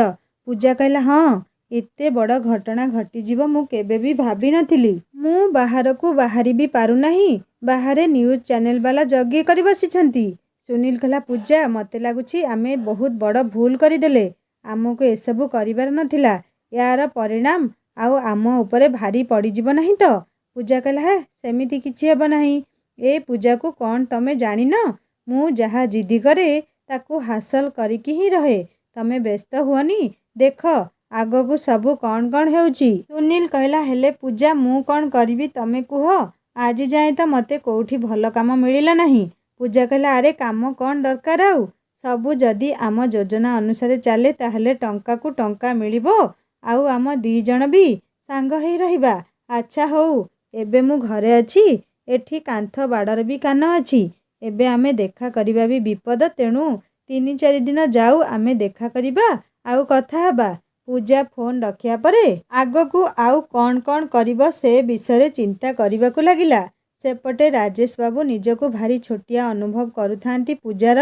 ପୂଜା କହିଲା, ହଁ, ଏତେ ବଡ଼ ଘଟଣା ଘଟିଯିବ ମୁଁ କେବେ ବି ଭାବିନଥିଲି। ମୁଁ ବାହାରକୁ ବାହାରି ବି ପାରୁନାହିଁ। ବାହାରେ ନ୍ୟୁଜ୍ ଚ୍ୟାନେଲବାଲା ଜଗି କରି ବସିଛନ୍ତି। ସୁନୀଲ କହିଲା, ପୂଜା ମୋତେ ଲାଗୁଛି ଆମେ ବହୁତ ବଡ଼ ଭୁଲ କରିଦେଲେ। ଆମକୁ ଏସବୁ କରିବାର ନଥିଲା। ୟାର ପରିଣାମ ଆଉ ଆମ ଉପରେ ଭାରି ପଡ଼ିଯିବ ନାହିଁ ତ? ପୂଜା କହିଲା, ହେ, ସେମିତି କିଛି ହେବ ନାହିଁ। ଏ ପୂଜାକୁ କ'ଣ ତମେ ଜାଣିନ? ମୁଁ ଯାହା ଜିଦି କରେ ତାକୁ ହାସଲ କରିକି ହିଁ ରହେ। ତମେ ବ୍ୟସ୍ତ ହୁଅନି, ଦେଖ ଆଗକୁ ସବୁ କ'ଣ କ'ଣ ହେଉଛି। ସୁନୀଲ କହିଲା, ହେଲେ ପୂଜା ମୁଁ କ'ଣ କରିବି ତମେ କୁହ। ଆଜି ଯାଏଁ ତ ମୋତେ କୋଉଠି ଭଲ କାମ ମିଳିଲା ନାହିଁ। ପୂଜା କହିଲା, ଆରେ କାମ କ'ଣ ଦରକାର ଆଉ? ସବୁ ଯଦି ଆମ ଯୋଜନା ଅନୁସାରେ ଚାଲେ ତାହେଲେ ଟଙ୍କାକୁ ଟଙ୍କା ମିଳିବ ଆଉ ଆମ ଦୁଇ ଜଣ ବି ସାଙ୍ଗ ହେଇ ରହିବା। ଆଚ୍ଛା ହଉ, ଏବେ ମୁଁ ଘରେ ଅଛି। ଏଠି କାନ୍ଥ ବାଡ଼ର ବି କାନ ଅଛି। ଏବେ ଆମେ ଦେଖା କରିବା ବି ବିପଦ, ତେଣୁ 3-4 ଦିନ ଯାଉ ଆମେ ଦେଖା କରିବା ଆଉ କଥା ହେବା। ପୂଜା ଫୋନ୍ ରଖିବା ପରେ ଆଗକୁ ଆଉ କ'ଣ କ'ଣ କରିବ ସେ ବିଷୟରେ ଚିନ୍ତା କରିବାକୁ ଲାଗିଲା। ସେପଟେ ରାଜେଶ ବାବୁ ନିଜକୁ ଭାରି ଛୋଟିଆ ଅନୁଭବ କରୁଥାନ୍ତି ପୂଜାର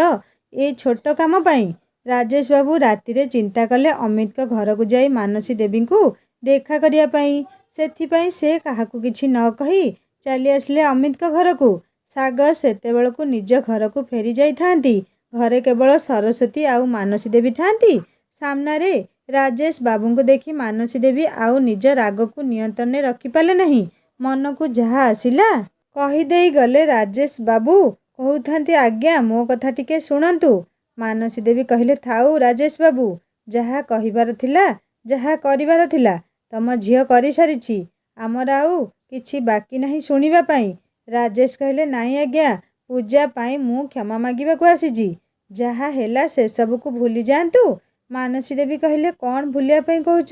ଏ ଛୋଟ କାମ ପାଇଁ। ରାଜେଶ ବାବୁ ରାତିରେ ଚିନ୍ତା କଲେ ଅମିତଙ୍କ ଘରକୁ ଯାଇ ମାନସୀ ଦେବୀଙ୍କୁ ଦେଖା କରିବା ପାଇଁ। ସେଥିପାଇଁ ସେ କାହାକୁ କିଛି ନ କହି ଚାଲି ଆସିଲେ ଅମିତଙ୍କ ଘରକୁ। ସାଗର ସେତେବେଳକୁ ନିଜ ଘରକୁ ଫେରି ଯାଇଥାନ୍ତି। ଘରେ କେବଳ ସରସ୍ୱତୀ ଆଉ ମାନସୀ ଦେବୀ ଥାନ୍ତି। ସାମ୍ନାରେ ରାଜେଶ ବାବୁଙ୍କୁ ଦେଖି ମାନସୀ ଦେବୀ ଆଉ ନିଜ ରାଗକୁ ନିୟନ୍ତ୍ରଣରେ ରଖିପାରିଲେ ନାହିଁ। ମନକୁ ଯାହା ଆସିଲା କହିଦେଇ ଗଲେ। ରାଜେଶ ବାବୁ କହୁଥାନ୍ତି, ଆଜ୍ଞା ମୋ କଥା ଟିକେ ଶୁଣନ୍ତୁ। ମାନସୀ ଦେବୀ କହିଲେ, ଥାଉ ରାଜେଶ ବାବୁ, ଯାହା କହିବାର ଥିଲା, ଯାହା କରିବାର ଥିଲା ତମ ଝିଅ କରିସାରିଛି। ଆମର ଆଉ କିଛି ବାକି ନାହିଁ ଶୁଣିବା ପାଇଁ। ରାଜେଶ କହିଲେ, ନାଇଁ ଆଜ୍ଞା, ପୂଜା ପାଇଁ ମୁଁ କ୍ଷମା ମାଗିବାକୁ ଆସିଛି। ଯାହା ହେଲା ସେସବୁକୁ ଭୁଲି ଯାଆନ୍ତୁ। ମାନସୀ ଦେବୀ କହିଲେ, କ'ଣ ଭୁଲିବା ପାଇଁ କହୁଛ?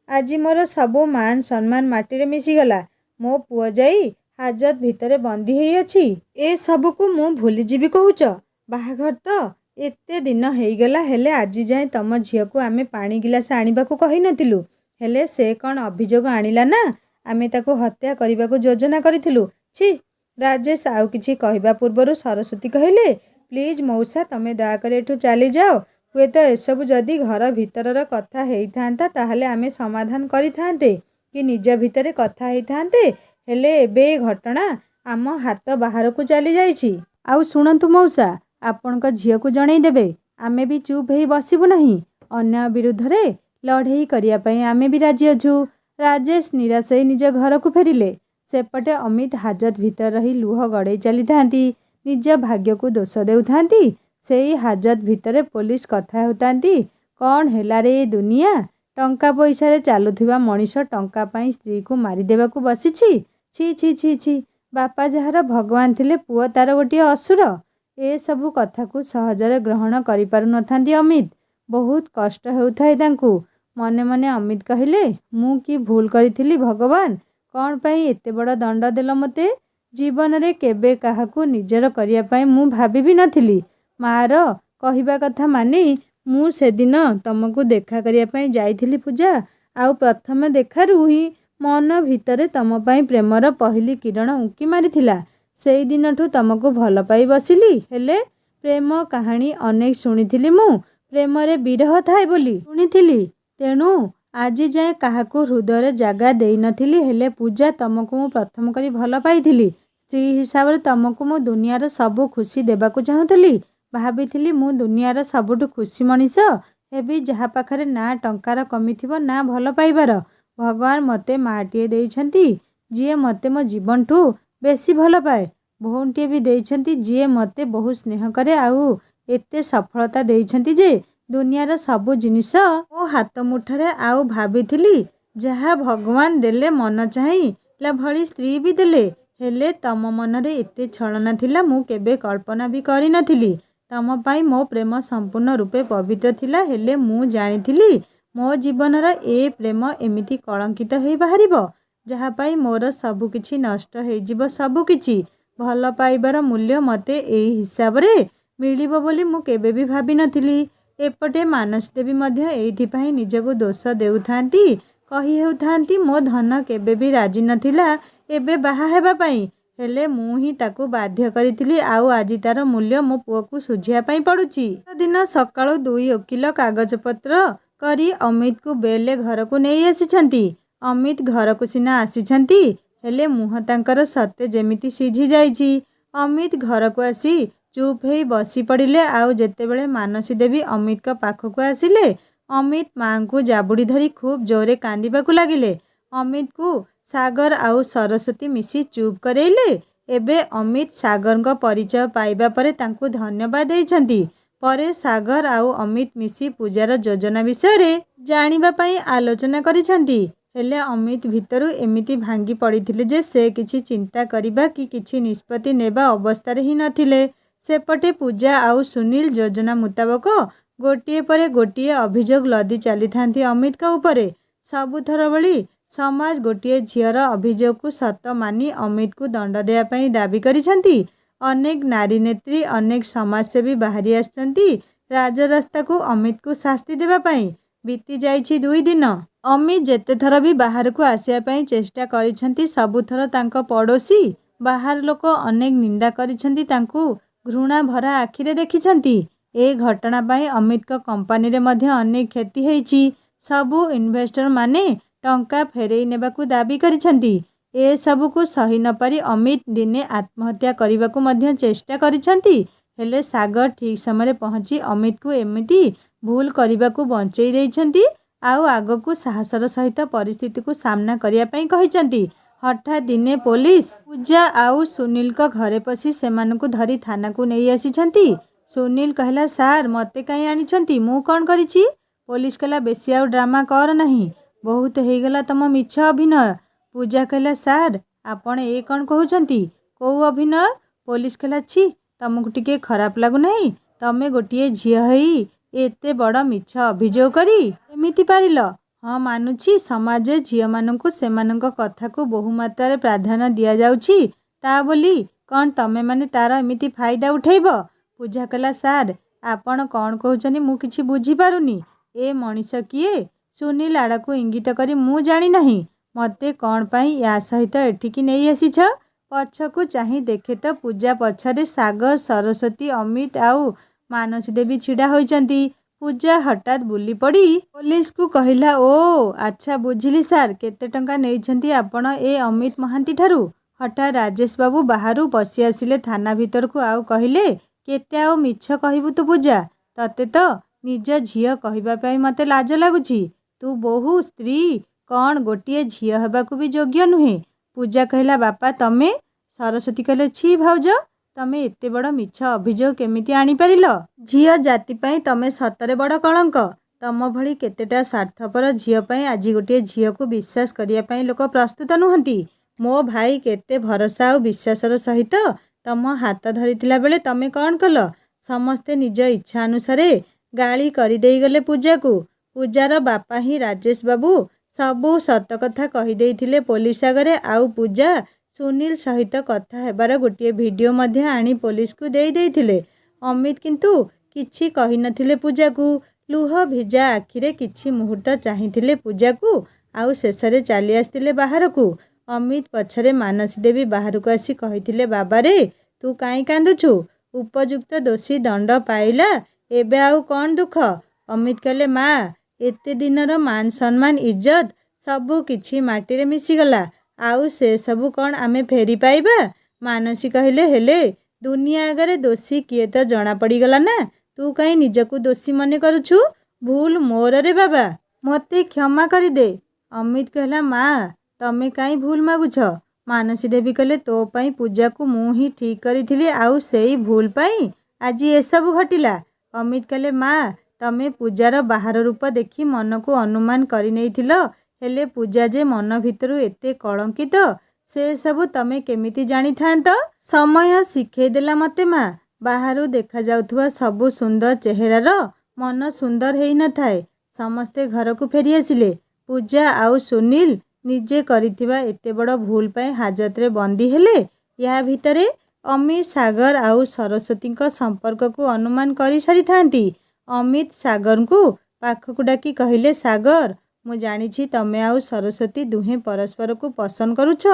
ଆଜି ମୋର ସବୁ ମାନ ସମ୍ମାନ ମାଟିରେ ମିଶିଗଲା। ମୋ ପୁଅ ଯାଇ ହାଜତ ଭିତରେ ବନ୍ଦୀ ହେଇଅଛି। ଏ ସବୁକୁ ମୁଁ ଭୁଲିଯିବି କହୁଛ? ବାହାଘର ତ ଏତେ ଦିନ ହେଇଗଲା, ହେଲେ ଆଜି ଯାଏଁ ତମ ଝିଅକୁ ଆମେ ପାଣି ଗିଲାସ ଆଣିବାକୁ କହିନଥିଲୁ। ହେଲେ ସେ କ'ଣ ଅଭିଯୋଗ ଆଣିଲା ନା ଆମେ ତାକୁ ହତ୍ୟା କରିବାକୁ ଯୋଜନା କରିଥିଲୁ। ଛି। ରାଜେଶ ଆଉ କିଛି କହିବା ପୂର୍ବରୁ ସରସ୍ୱତୀ କହିଲେ, ପ୍ଲିଜ୍ ମଉସା, ତମେ ଦୟାକରି ଏଠୁ ଚାଲିଯାଅ। ହୁଏତ ଏସବୁ ଯଦି ଘର ଭିତରର କଥା ହେଇଥାନ୍ତା ତାହେଲେ ଆମେ ସମାଧାନ କରିଥାନ୍ତେ କି ନିଜ ଭିତରେ କଥା ହେଇଥାନ୍ତେ, ହେଲେ ଏବେ ଏ ଘଟଣା ଆମ ହାତ ବାହାରକୁ ଚାଲିଯାଇଛି। ଆଉ ଶୁଣନ୍ତୁ ମଉସା, ଆପଣଙ୍କ ଝିଅକୁ ଜଣେଇ ଦେବେ। ଆମେ ବି ଚୁପ୍ ହେଇ ବସିବୁ ନାହିଁ। ଅନ୍ୟାୟ ବିରୁଦ୍ଧରେ ଲଢ଼େଇ କରିବା ପାଇଁ ଆମେ ବି ରାଜି ଅଛୁ। ରାଜେଶ ନିରାଶ ହୋଇ ନିଜ ଘରକୁ ଫେରିଲେ। ସେପଟେ ଅମିତ ହାଜତ ଭିତରେ ରହି ଲୁହ ଗଡ଼େଇ ଚାଲିଥାନ୍ତି। ନିଜ ଭାଗ୍ୟକୁ ଦୋଷ ଦେଉଥାନ୍ତି। ସେଇ ହାଜତ ଭିତରେ ପୋଲିସ କଥା ହେଉଥାନ୍ତି। କ'ଣ ହେଲା ରେ ଏ ଦୁନିଆ? ଟଙ୍କା ପଇସାରେ ଚାଲୁଥିବା ମଣିଷ ଟଙ୍କା ପାଇଁ ସ୍ତ୍ରୀକୁ ମାରିଦେବାକୁ ବସିଛି। ଛି ଛି ଛି ଛି। ବାପା ଯାହାର ଭଗବାନ ଥିଲେ, ପୁଅ ତା'ର ଗୋଟିଏ ଅସୁର। ଏସବୁ କଥାକୁ ସହଜରେ ଗ୍ରହଣ କରିପାରୁନଥାନ୍ତି ଅମିତ। ବହୁତ କଷ୍ଟ ହେଉଥାଏ ତାଙ୍କୁ। ମନେ ମନେ ଅମିତ କହିଲେ, ମୁଁ କି ଭୁଲ କରିଥିଲି ଭଗବାନ? କ'ଣ ପାଇଁ ଏତେ ବଡ଼ ଦଣ୍ଡ ଦେଲ ମୋତେ? ଜୀବନରେ କେବେ କାହାକୁ ନିଜର କରିବା ପାଇଁ ମୁଁ ଭାବିବି ନଥିଲି। ମା'ର କହିବା କଥା ମାନି ମୁଁ ସେଦିନ ତମକୁ ଦେଖା କରିବା ପାଇଁ ଯାଇଥିଲି ପୂଜା। ଆଉ ପ୍ରଥମ ଦେଖାରୁ ହିଁ ମନ ଭିତରେ ତମ ପାଇଁ ପ୍ରେମର ପହିଲି କିରଣ ଉଙ୍କି ମାରିଥିଲା। ସେଇ ଦିନଠୁ ତମକୁ ଭଲ ପାଇ ବସିଲି। ହେଲେ ପ୍ରେମ କାହାଣୀ ଅନେକ ଶୁଣିଥିଲି ମୁଁ। ପ୍ରେମରେ ବିରହ ଥାଏ ବୋଲି ଶୁଣିଥିଲି। ତେଣୁ ଆଜି ଯାଏଁ କାହାକୁ ହୃଦୟରେ ଜାଗା ଦେଇନଥିଲି। ହେଲେ ପୂଜା, ତମକୁ ମୁଁ ପ୍ରଥମ କରି ଭଲ ପାଇଥିଲି। ସ୍ତ୍ରୀ ହିସାବରେ ତମକୁ ମୁଁ ଦୁନିଆର ସବୁ ଖୁସି ଦେବାକୁ ଚାହୁଁଥିଲି। ଭାବିଥିଲି ମୁଁ ଦୁନିଆର ସବୁଠୁ ଖୁସି ମଣିଷ ହେବି, ଯାହା ପାଖରେ ନା ଟଙ୍କାର କମି ଥିବ ନା ଭଲ ପାଇବାର। ଭଗବାନ ମୋତେ ମାଆଟିଏ ଦେଇଛନ୍ତି ଯିଏ ମୋତେ ମୋ ଜୀବନଠୁ ବେଶୀ ଭଲ ପାଏ। ଭଉଣୀଟିଏ ବି ଦେଇଛନ୍ତି ଯିଏ ମୋତେ ବହୁ ସ୍ନେହ କରେ। ଆଉ ଏତେ ସଫଳତା ଦେଇଛନ୍ତି ଯେ ଦୁନିଆର ସବୁ ଜିନିଷ ମୋ ହାତ ମୁଠାରେ। ଆଉ ଭାବିଥିଲି ଯାହା ଭଗବାନ ଦେଲେ ମନ ଚାହିଁଲା ଭଳି ସ୍ତ୍ରୀ ବି ଦେଲେ। ହେଲେ ତମ ମନରେ ଏତେ ଛଳନା ଥିଲା ମୁଁ କେବେ କଳ୍ପନା ବି କରିନଥିଲି। ତମ ପାଇଁ ମୋ ପ୍ରେମ ସମ୍ପୂର୍ଣ୍ଣ ରୂପେ ପବିତ୍ର ଥିଲା। ହେଲେ ମୁଁ ଜାଣିଥିଲି ମୋ ଜୀବନର ଏ ପ୍ରେମ ଏମିତି କଳଙ୍କିତ ହେଇ ବାହାରିବ, ଯାହା ପାଇଁ ମୋର ସବୁ କିଛି ନଷ୍ଟ ହେଇଯିବ। ସବୁ କିଛି। ଭଲ ପାଇବାର ମୂଲ୍ୟ ମୋତେ ଏଇ ହିସାବରେ ମିଳିବ ବୋଲି ମୁଁ କେବେ ବି ଭାବିନଥିଲି। ଏପଟେ ମାନସୀ ଦେବୀ ମଧ୍ୟ ଏଇଥିପାଇଁ ନିଜକୁ ଦୋଷ ଦେଉଥାନ୍ତି। କହି ହେଉଥାନ୍ତି, ମୋ ଧନ କେବେ ବି ରାଜି ନଥିଲା ଏବେ ବାହା ହେବା ପାଇଁ। ହେଲେ ମୁଁ ହିଁ ତାକୁ ବାଧ୍ୟ କରିଥିଲି। ଆଉ ଆଜି ତା'ର ମୂଲ୍ୟ ମୋ ପୁଅକୁ ଶୁଝିବା ପାଇଁ ପଡ଼ୁଛି। ଦିନ ସକାଳୁ 2 ଓକିଲ କାଗଜପତ୍ର କରି ଅମିତକୁ ବେଲ୍ରେ ଘରକୁ ନେଇ ଆସିଛନ୍ତି। ଅମିତ ଘରକୁ ସିନା ଆସିଛନ୍ତି, ହେଲେ ମୁହଁ ତାଙ୍କର ସତେ ଯେମିତି ସିଝି ଯାଇଛି। ଅମିତ ଘରକୁ ଆସି ଚୁପ୍ ହେଇ ବସି ପଡ଼ିଲେ। ଆଉ ଯେତେବେଳେ ମାନସୀ ଦେବୀ ଅମିତଙ୍କ ପାଖକୁ ଆସିଲେ, ଅମିତ ମା'ଙ୍କୁ ଜାବୁଡ଼ି ଧରି ଖୁବ୍ ଜୋରରେ କାନ୍ଦିବାକୁ ଲାଗିଲେ। ଅମିତକୁ ସାଗର ଆଉ ସରସ୍ୱତୀ ମିଶି ଚୁପ୍ କରେଇଲେ। ଏବେ ଅମିତ ସାଗରଙ୍କ ପରିଚୟ ପାଇବା ପରେ ତାଙ୍କୁ ଧନ୍ୟବାଦ ଦେଇଛନ୍ତି। ପରେ ସାଗର ଆଉ ଅମିତ ମିଶି ପୂଜାର ଯୋଜନା ବିଷୟରେ ଜାଣିବା ପାଇଁ ଆଲୋଚନା କରିଛନ୍ତି। ହେଲେ ଅମିତ ଭିତରୁ ଏମିତି ଭାଙ୍ଗି ପଡ଼ିଥିଲେ ଯେ ସେ କିଛି ଚିନ୍ତା କରିବା କି କିଛି ନିଷ୍ପତ୍ତି ନେବା ଅବସ୍ଥାରେ ହିଁ ନଥିଲେ। ସେପଟେ ପୂଜା ଆଉ ସୁନୀଲ ଯୋଜନା ମୁତାବକ ଗୋଟିଏ ପରେ ଗୋଟିଏ ଅଭିଯୋଗ ଲଦି ଚାଲିଥାନ୍ତି ଅମିତଙ୍କ ଉପରେ। ସବୁଥର ଭଳି ସମାଜ ଗୋଟିଏ ଝିଅର ଅଭିଯୋଗକୁ ସତ ମାନି ଅମିତକୁ ଦଣ୍ଡ ଦେବା ପାଇଁ ଦାବି କରିଛନ୍ତି। ଅନେକ ନାରୀ ନେତ୍ରୀ, ଅନେକ ସମାଜସେବୀ ବାହାରି ଆସିଛନ୍ତି ରାଜରାସ୍ତାକୁ ଅମିତକୁ ଶାସ୍ତି ଦେବା ପାଇଁ। ବିତି ଯାଇଛି 2 ଦିନ। ଅମିତ ଯେତେଥର ବି ବାହାରକୁ ଆସିବା ପାଇଁ ଚେଷ୍ଟା କରିଛନ୍ତି, ସବୁଥର ତାଙ୍କ ପଡ଼ୋଶୀ ବାହାର ଲୋକ ଅନେକ ନିନ୍ଦା କରିଛନ୍ତି, ତାଙ୍କୁ ଘୃଣା ଭରା ଆଖିରେ ଦେଖିଛନ୍ତି। ଏ ଘଟଣା ପାଇଁ ଅମିତଙ୍କ କମ୍ପାନୀରେ ମଧ୍ୟ ଅନେକ କ୍ଷତି ହେଇଛି। ସବୁ ଇନଭେଷ୍ଟରମାନେ ଟଙ୍କା ଫେରେଇ ନେବାକୁ ଦାବି କରିଛନ୍ତି। ଏସବୁକୁ ସହି ନପାରି ଅମିତ ଦିନେ ଆତ୍ମହତ୍ୟା କରିବାକୁ ମଧ୍ୟ ଚେଷ୍ଟା କରିଛନ୍ତି। ହେଲେ ସାଗର ଠିକ୍ ସମୟରେ ପହଞ୍ଚି ଅମିତକୁ ଏମିତି ଭୁଲ କରିବାକୁ ବଞ୍ଚେଇ ଦେଇଛନ୍ତି। ଆଉ ଆଗକୁ ସାହସର ସହିତ ପରିସ୍ଥିତିକୁ ସାମ୍ନା କରିବା ପାଇଁ କହିଛନ୍ତି। ହଠାତ୍ ଦିନେ ପୋଲିସ ପୂଜା ଆଉ ସୁନୀଲଙ୍କ ଘରେ ପଶି ସେମାନଙ୍କୁ ଧରି ଥାନାକୁ ନେଇ ଆସିଛନ୍ତି। ସୁନୀଲ କହିଲା, ସାର୍ ମୋତେ କାହିଁ ଆଣିଛନ୍ତି? ମୁଁ କ'ଣ କରିଛି? ପୋଲିସ କହିଲା, ବେଶୀ ଆଉ ଡ୍ରାମା କର ନାହିଁ। ବହୁତ ହେଇଗଲା ତମ ମିଛ ଅଭିନୟ। ପୂଜା କହିଲା, ସାର୍ ଆପଣ ଏ କ'ଣ କହୁଛନ୍ତି? କୋଉ ଅଭିନୟ? ପୋଲିସ କହିଲା, ଛି, ତମକୁ ଟିକେ ଖରାପ ଲାଗୁନାହିଁ? ତମେ ଗୋଟିଏ ଝିଅ ହେଇ ଏତେ ବଡ଼ ମିଛ ଅଭିଯୋଗ କରି ଏମିତି ପାରିଲ? ହଁ ମାନୁଛି, ସମାଜରେ ଝିଅମାନଙ୍କୁ ସେମାନଙ୍କ କଥାକୁ ବହୁ ମାତ୍ରାରେ ପ୍ରାଧାନ୍ୟ ଦିଆଯାଉଛି। ତା ବୋଲି କ'ଣ ତମେମାନେ ତା'ର ଏମିତି ଫାଇଦା ଉଠେଇବ? ପୂଜା କହିଲା, ସାର୍ ଆପଣ କ'ଣ କହୁଛନ୍ତି ମୁଁ କିଛି ବୁଝିପାରୁନି। ଏ ମଣିଷ କିଏ? ସୁନୀଲ ଆଡ଼କୁ ଇଙ୍ଗିତ କରି, ମୁଁ ଜାଣିନାହିଁ। ମୋତେ କ'ଣ ପାଇଁ ୟା ସହିତ ଏଠିକି ନେଇ ଆସିଛ? ପଛକୁ ଚାହିଁ ଦେଖେ ତ ପୂଜା ପଛରେ ସାଗର, ସରସ୍ୱତୀ, ଅମିତ ଆଉ ମାନସୀ ଦେବୀ ଛିଡ଼ା ହୋଇଛନ୍ତି। ପୂଜା ହଠାତ୍ ବୁଲି ପଡ଼ି ପୋଲିସକୁ କହିଲା, ଓ ଆଚ୍ଛା ବୁଝିଲି ସାର୍, କେତେ ଟଙ୍କା ନେଇଛନ୍ତି ଆପଣ ଏ ଅମିତ ମହାନ୍ତିଠାରୁ? ହଠାତ୍ ରାଜେଶ ବାବୁ ବାହାରୁ ପଶି ଆସିଲେ ଥାନା ଭିତରକୁ। ଆଉ କହିଲେ, କେତେ ଆଉ ମିଛ କହିବୁ ତୁ ପୂଜା? ତତେ ତ ନିଜ ଝିଅ କହିବା ପାଇଁ ମୋତେ ଲାଜ ଲାଗୁଛି। ତୁ ବୋହୂ, ସ୍ତ୍ରୀ, କ'ଣ ଗୋଟିଏ ଝିଅ ହେବାକୁ ବି ଯୋଗ୍ୟ ନୁହେଁ। ପୂଜା କହିଲା ବାପା ତମେ? ସରସ୍ୱତୀ କହିଲେ ଛି ଭାଉଜ, ତମେ ଏତେ ବଡ଼ ମିଛ ଅଭିଯୋଗ କେମିତି ଆଣିପାରିଲ? ଝିଅ ଜାତି ପାଇଁ ତମେ ସତରେ ବଡ଼ କଳଙ୍କ। ତମ ଭଳି କେତେଟା ସ୍ୱାର୍ଥପର ଝିଅ ପାଇଁ ଆଜି ଗୋଟିଏ ଝିଅକୁ ବିଶ୍ୱାସ କରିବା ପାଇଁ ଲୋକ ପ୍ରସ୍ତୁତ ନୁହନ୍ତି। ମୋ ଭାଇ କେତେ ଭରସା ଆଉ ବିଶ୍ୱାସର ସହିତ ତମ ହାତ ଧରିଥିଲା ବେଳେ ତମେ କ'ଣ କଲ? ସମସ୍ତେ ନିଜ ଇଚ୍ଛା ଅନୁସାରେ ଗାଳି କରିଦେଇଗଲେ ପୂଜାକୁ। ପୂଜାର ବାପା ହିଁ ରାଜେଶ ବାବୁ ସବୁ ସତ କଥା କହିଦେଇଥିଲେ ପୋଲିସ ଆଗରେ। ଆଉ ପୂଜା ସୁନୀଲ ସହିତ କଥା ହେବାର ଗୋଟିଏ ଭିଡ଼ିଓ ମଧ୍ୟ ଆଣି ପୋଲିସକୁ ଦେଇଥିଲେ। ଅମିତ କିନ୍ତୁ କିଛି କହିନଥିଲେ ପୂଜାକୁ। ଲୁହ ଭିଜା ଆଖିରେ କିଛି ମୁହୂର୍ତ୍ତ ଚାହିଁଥିଲେ ପୂଜାକୁ, ଆଉ ଶେଷରେ ଚାଲି ଆସିଥିଲେ ବାହାରକୁ। ଅମିତ ପଛରେ ମାନସୀ ଦେବୀ ବାହାରକୁ ଆସି କହିଥିଲେ ବାବାରେ ତୁ କାହିଁ କାନ୍ଦୁଛୁ? ଉପଯୁକ୍ତ ଦୋଷୀ ଦଣ୍ଡ ପାଇଲା, ଏବେ ଆଉ କ'ଣ ଦୁଃଖ? ଅମିତ କହିଲେ ମା, ଏତେ ଦିନର ମାନ ସମ୍ମାନ ଇଜ୍ଜତ ସବୁ କିଛି ମାଟିରେ ମିଶିଗଲା, ଆଉ ସେ ସବୁ କ'ଣ ଆମେ ଫେରି ପାଇବା? ମାନସୀ କହିଲେ ହେଲେ ଦୁନିଆ ଆଗରେ ଦୋଷୀ କିଏ ତ ଜଣାପଡ଼ିଗଲା ନା, ତୁ କାହିଁ ନିଜକୁ ଦୋଷୀ ମନେ କରୁଛୁ? ଭୁଲ ମୋର ରେ ବାବା, ମୋତେ କ୍ଷମା କରିଦେ। ଅମିତ କହିଲା ମା, ତମେ କାହିଁ ଭୁଲ ମାଗୁଛ? ମାନସୀ ଦେବୀ କହିଲେ ତୋ ପାଇଁ ପୂଜାକୁ ମୁଁ ହିଁ ଠିକ୍ କରିଥିଲି, ଆଉ ସେଇ ଭୁଲ ପାଇଁ ଆଜି ଏସବୁ ଘଟିଲା। ଅମିତ କହିଲେ ମା, ତମେ ପୂଜାର ବାହାର ରୂପ ଦେଖି ମନକୁ ଅନୁମାନ କରିନେଇଥିଲ, ହେଲେ ପୂଜା ଯେ ମନ ଭିତରୁ ଏତେ କଳଙ୍କିତ ସେ ସବୁ ତମେ କେମିତି ଜାଣିଥାନ୍ତ? ସମୟ ଶିଖେଇଦେଲା ମୋତେ ମା। ବାହାରୁ ଦେଖାଯାଉଥିବା ସବୁ ସୁନ୍ଦର ଚେହେରାର ମନ ସୁନ୍ଦର ହେଇନଥାଏ। ସମସ୍ତେ ଘରକୁ ଫେରିଆସିଲେ। ପୂଜା ଆଉ ସୁନୀଲ ନିଜେ କରିଥିବା ଏତେ ବଡ଼ ଭୁଲ ପାଇଁ ହାଜତରେ ବନ୍ଦୀ ହେଲେ। ଏହା ଭିତରେ ଅମିତ ସାଗର ଆଉ ସରସ୍ୱତୀଙ୍କ ସମ୍ପର୍କକୁ ଅନୁମାନ କରିସାରିଥାନ୍ତି। ଅମିତ ସାଗରଙ୍କୁ ପାଖକୁ ଡାକି କହିଲେ ସାଗର, ମୁଁ ଜାଣିଛି ତମେ ଆଉ ସରସ୍ୱତୀ ଦୁହେଁ ପରସ୍ପରକୁ ପସନ୍ଦ କରୁଛ,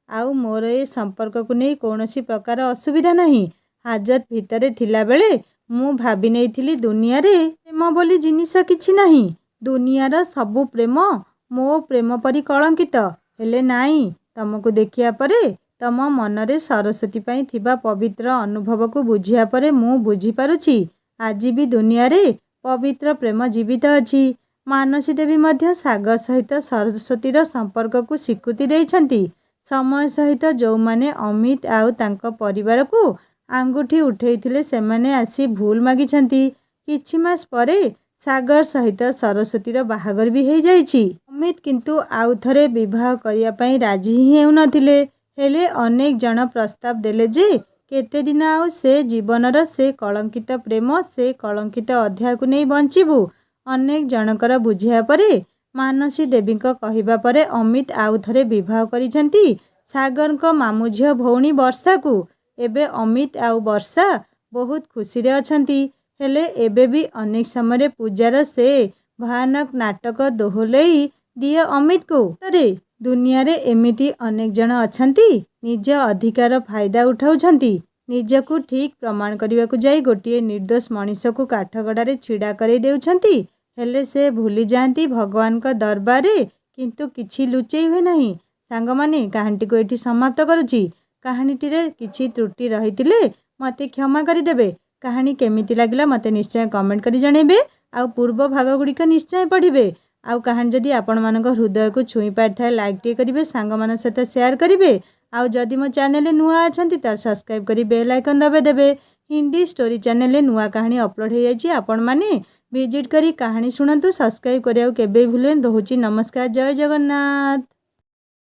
ଆଉ ମୋର ଏ ସମ୍ପର୍କକୁ ନେଇ କୌଣସି ପ୍ରକାର ଅସୁବିଧା ନାହିଁ। ହାଜତ ଭିତରେ ଥିଲାବେଳେ ମୁଁ ଭାବି ନେଇଥିଲି ଦୁନିଆରେ ପ୍ରେମ ବୋଲି ଜିନିଷ କିଛି ନାହିଁ। ଦୁନିଆର ସବୁ ପ୍ରେମ ମୋ ପ୍ରେମ ପରି କଳଙ୍କିତ। ହେଲେ ନାଇଁ, ତମକୁ ଦେଖିବା ପରେ, ତମ ମନରେ ସରସ୍ୱତୀ ପାଇଁ ଥିବା ପବିତ୍ର ଅନୁଭବକୁ ବୁଝିବା ପରେ ମୁଁ ବୁଝିପାରୁଛି ଆଜି ବି ଦୁନିଆରେ ପବିତ୍ର ପ୍ରେମ ଜୀବିତ ଅଛି। ମାନସୀ ଦେବୀ ମଧ୍ୟ ସାଗର ସହିତ ସରସ୍ୱତୀର ସମ୍ପର୍କକୁ ସ୍ୱୀକୃତି ଦେଇଛନ୍ତି। ସମୟ ସହିତ ଯେଉଁମାନେ ଅମିତ ଆଉ ତାଙ୍କ ପରିବାରକୁ ଆଙ୍ଗୁଠି ଉଠେଇଥିଲେ ସେମାନେ ଆସି ଭୁଲ ମାଗିଛନ୍ତି। କିଛି ମାସ ପରେ ସାଗର ସହିତ ସରସ୍ୱତୀର ବାହାଘର ବି ହେଇଯାଇଛି। ଅମିତ କିନ୍ତୁ ଆଉ ଥରେ ବିବାହ କରିବା ପାଇଁ ରାଜି ହିଁ ହେଉନଥିଲେ। ହେଲେ ଅନେକ ଜଣ ପ୍ରସ୍ତାବ ଦେଲେ ଯେ କେତେଦିନ ଆଉ ସେ ଜୀବନର ସେ କଳଙ୍କିତ ପ୍ରେମ, ସେ କଳଙ୍କିତ ଅଧ୍ୟାୟକୁ ନେଇ ବଞ୍ଚିବୁ। ଅନେକ ଜଣଙ୍କର ବୁଝିବା ପରେ, ମାନସୀ ଦେବୀଙ୍କ କହିବା ପରେ ଅମିତ ଆଉ ଥରେ ବିବାହ କରିଛନ୍ତି ସାଗରଙ୍କ ମାମୁଁ ଝିଅ ଭଉଣୀ ବର୍ଷାକୁ। ଏବେ ଅମିତ ଆଉ ବର୍ଷା ବହୁତ ଖୁସିରେ ଅଛନ୍ତି। ହେଲେ ଏବେ ବି ଅନେକ ସମୟରେ ପୂଜାର ସେ ଭୟାନକ ନାଟକ ଦୋହଲେଇ ଦିଏ ଅମିତକୁ। ଦୁନିଆରେ ଏମିତି ଅନେକ ଜଣ ଅଛନ୍ତି ନିଜ ଅଧିକାର ଫାଇଦା ଉଠାଉଛନ୍ତି। ନିଜକୁ ଠିକ୍ ପ୍ରମାଣ କରିବାକୁ ଯାଇ ଗୋଟିଏ ନିର୍ଦ୍ଦୋଷ ମଣିଷକୁ କାଠଗଡ଼ାରେ ଛିଡ଼ା କରାଇ ଦେଉଛନ୍ତି। ହେଲେ ସେ ଭୁଲି ଯାଆନ୍ତି ଭଗବାନଙ୍କ ଦରବାରରେ କିନ୍ତୁ କିଛି ଲୁଚେଇ ହୁଏ ନାହିଁ। ସାଙ୍ଗମାନେ, କାହାଣୀଟିକୁ ଏଠି ସମାପ୍ତ କରୁଛି। କାହାଣୀଟିରେ କିଛି ତ୍ରୁଟି ରହିଥିଲେ ମୋତେ କ୍ଷମା କରିଦେବେ। କାହାଣୀ କେମିତି ଲାଗିଲା ମୋତେ ନିଶ୍ଚୟ କମେଣ୍ଟ କରି ଜଣାଇବେ, ଆଉ ପୂର୍ବ ଭାଗ ଗୁଡ଼ିକ ନିଶ୍ଚୟ ପଢ଼ିବେ। ଆଉ କାହାଣୀ ଯଦି ଆପଣମାନଙ୍କ ହୃଦୟକୁ ଛୁଇଁ ପାରିଥାଏ ଲାଇକ୍ଟିଏ କରିବେ, ସାଙ୍ଗମାନଙ୍କ ସହିତ ସେୟାର କରିବେ। ଆଉ ଯଦି ମୋ ଚ୍ୟାନେଲରେ ନୂଆ ଅଛନ୍ତି ତାହେଲେ ସବସ୍କ୍ରାଇବ୍ କରି ବେଲ୍ ଆଇକନ୍ ଦବାଇଦେବେ। ହିନ୍ଦୀ ଷ୍ଟୋରି ଚ୍ୟାନେଲରେ ନୂଆ କାହାଣୀ ଅପଲୋଡ଼ ହୋଇଯାଇଛି, ଆପଣମାନେ ଭିଜିଟ୍ କରି କାହାଣୀ ଶୁଣନ୍ତୁ। ସବସ୍କ୍ରାଇବ୍ କରିବାକୁ କେବେ ଭୁଲେନି। ରହୁଛି ନମସ୍କାର, ଜୟ ଜଗନ୍ନାଥ।